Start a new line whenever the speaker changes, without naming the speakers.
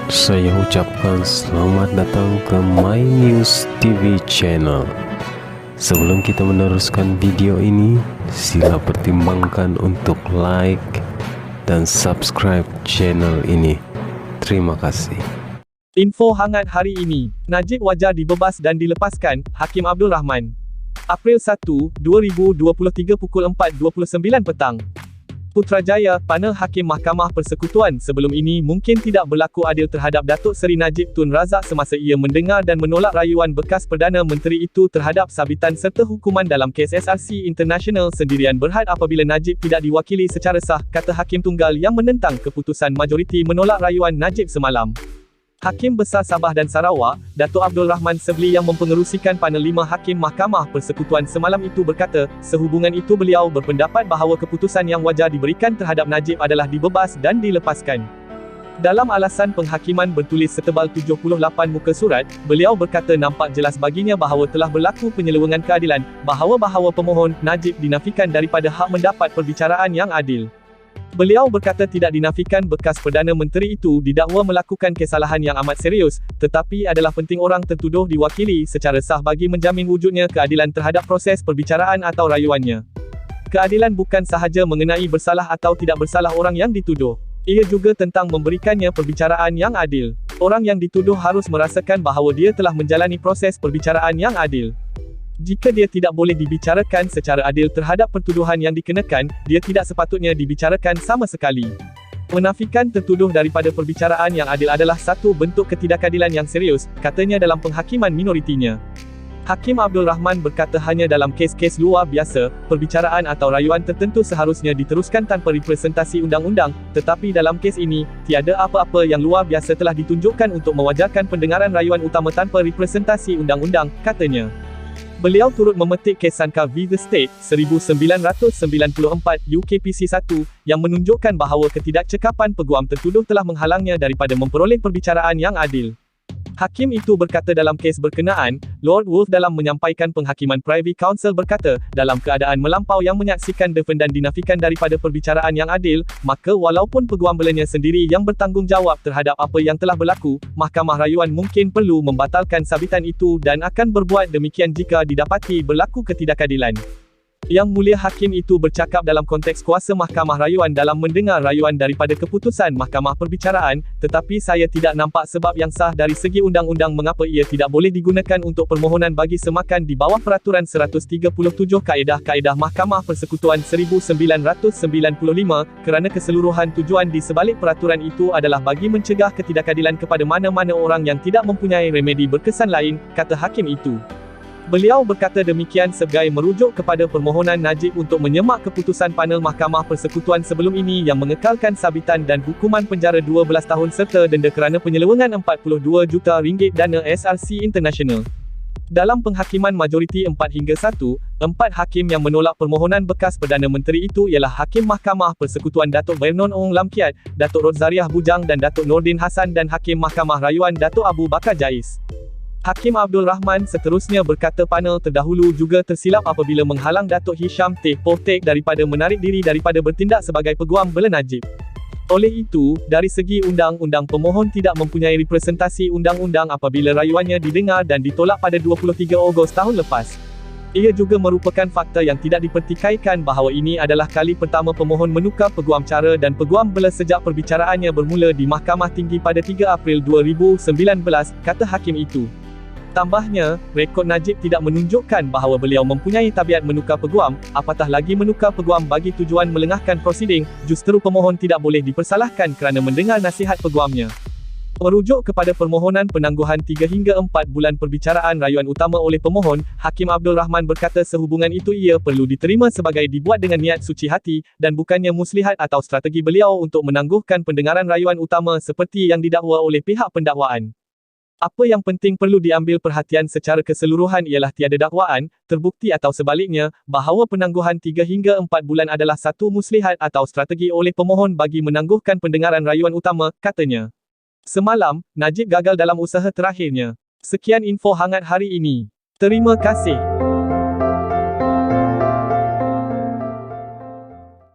Saya ucapkan selamat datang ke My News TV channel. Sebelum kita meneruskan video ini, sila pertimbangkan untuk like dan subscribe channel ini. Terima kasih.
Info hangat hari ini, Najib wajar dibebas dan dilepaskan, Hakim Abdul Rahman. April 1, 2023 pukul 4.29 petang. Putrajaya, panel Hakim Mahkamah Persekutuan sebelum ini mungkin tidak berlaku adil terhadap Datuk Seri Najib Tun Razak semasa ia mendengar dan menolak rayuan bekas Perdana Menteri itu terhadap sabitan serta hukuman dalam kes SRC International sendirian berhad apabila Najib tidak diwakili secara sah, kata Hakim Tunggal yang menentang keputusan majoriti menolak rayuan Najib semalam. Hakim Besar Sabah dan Sarawak, Datuk Abdul Rahman Sebli yang mempengerusikan panel 5 Hakim Mahkamah Persekutuan semalam itu berkata, sehubungan itu beliau berpendapat bahawa keputusan yang wajar diberikan terhadap Najib adalah dibebas dan dilepaskan. Dalam alasan penghakiman bertulis setebal 78 muka surat, beliau berkata nampak jelas baginya bahawa telah berlaku penyelewengan keadilan, bahawa pemohon, Najib dinafikan daripada hak mendapat perbicaraan yang adil. Beliau berkata tidak dinafikan bekas Perdana Menteri itu didakwa melakukan kesalahan yang amat serius, tetapi adalah penting orang tertuduh diwakili secara sah bagi menjamin wujudnya keadilan terhadap proses perbicaraan atau rayuannya. Keadilan bukan sahaja mengenai bersalah atau tidak bersalah orang yang dituduh. Ia juga tentang memberikannya perbicaraan yang adil. Orang yang dituduh harus merasakan bahawa dia telah menjalani proses perbicaraan yang adil. Jika dia tidak boleh dibicarakan secara adil terhadap pertuduhan yang dikenakan, dia tidak sepatutnya dibicarakan sama sekali. Menafikan tertuduh daripada perbicaraan yang adil adalah satu bentuk ketidakadilan yang serius, katanya dalam penghakiman minoritinya. Hakim Abdul Rahman berkata hanya dalam kes-kes luar biasa, perbicaraan atau rayuan tertentu seharusnya diteruskan tanpa representasi undang-undang, tetapi dalam kes ini, tiada apa-apa yang luar biasa telah ditunjukkan untuk mewajarkan pendengaran rayuan utama tanpa representasi undang-undang, katanya. Beliau turut memetik kes Sanka v. The State, 1994, UKPC 1, yang menunjukkan bahawa ketidakcekapan peguam tertuduh telah menghalangnya daripada memperoleh perbicaraan yang adil. Hakim itu berkata dalam kes berkenaan, Lord Wolf dalam menyampaikan penghakiman Privy Council berkata, dalam keadaan melampau yang menyaksikan defendan dinafikan daripada perbicaraan yang adil, maka walaupun peguam belanya sendiri yang bertanggungjawab terhadap apa yang telah berlaku, Mahkamah Rayuan mungkin perlu membatalkan sabitan itu dan akan berbuat demikian jika didapati berlaku ketidakadilan. Yang Mulia Hakim itu bercakap dalam konteks kuasa Mahkamah Rayuan dalam mendengar rayuan daripada keputusan Mahkamah Perbicaraan, tetapi saya tidak nampak sebab yang sah dari segi undang-undang mengapa ia tidak boleh digunakan untuk permohonan bagi semakan di bawah Peraturan 137 Kaedah-Kaedah Mahkamah Persekutuan 1995, kerana keseluruhan tujuan di sebalik peraturan itu adalah bagi mencegah ketidakadilan kepada mana-mana orang yang tidak mempunyai remedi berkesan lain, kata Hakim itu. Beliau berkata demikian sebagai merujuk kepada permohonan Najib untuk menyemak keputusan panel Mahkamah Persekutuan sebelum ini yang mengekalkan sabitan dan hukuman penjara 12 tahun serta denda kerana penyelewengan RM42 juta dana SRC International. Dalam penghakiman majoriti 4-1, 4 hakim yang menolak permohonan bekas Perdana Menteri itu ialah Hakim Mahkamah Persekutuan Datuk Vernon Ong Lam Kiat, Datuk Rodzariah Bujang dan Datuk Nordin Hassan dan Hakim Mahkamah Rayuan Datuk Abu Bakar Jais. Hakim Abdul Rahman seterusnya berkata panel terdahulu juga tersilap apabila menghalang Datuk Hisham Teh Pohtek daripada menarik diri daripada bertindak sebagai peguam bela Najib. Oleh itu, dari segi undang-undang pemohon tidak mempunyai representasi undang-undang apabila rayuannya didengar dan ditolak pada 23 Ogos tahun lepas. Ia juga merupakan fakta yang tidak dipertikaikan bahawa ini adalah kali pertama pemohon menukar peguam cara dan peguam bela sejak perbicaraannya bermula di Mahkamah Tinggi pada 3 April 2019, kata hakim itu. Tambahnya, rekod Najib tidak menunjukkan bahawa beliau mempunyai tabiat menukar peguam, apatah lagi menukar peguam bagi tujuan melengahkan prosiding, justru pemohon tidak boleh dipersalahkan kerana mendengar nasihat peguamnya. Merujuk kepada permohonan penangguhan 3 hingga 4 bulan perbicaraan rayuan utama oleh pemohon, Hakim Abdul Rahman berkata sehubungan itu ia perlu diterima sebagai dibuat dengan niat suci hati, dan bukannya muslihat atau strategi beliau untuk menangguhkan pendengaran rayuan utama seperti yang didakwa oleh pihak pendakwaan. Apa yang penting perlu diambil perhatian secara keseluruhan ialah tiada dakwaan, terbukti atau sebaliknya, bahawa penangguhan 3 hingga 4 bulan adalah satu muslihat atau strategi oleh pemohon bagi menangguhkan pendengaran rayuan utama, katanya. Semalam, Najib gagal dalam usaha terakhirnya. Sekian info hangat hari ini. Terima kasih.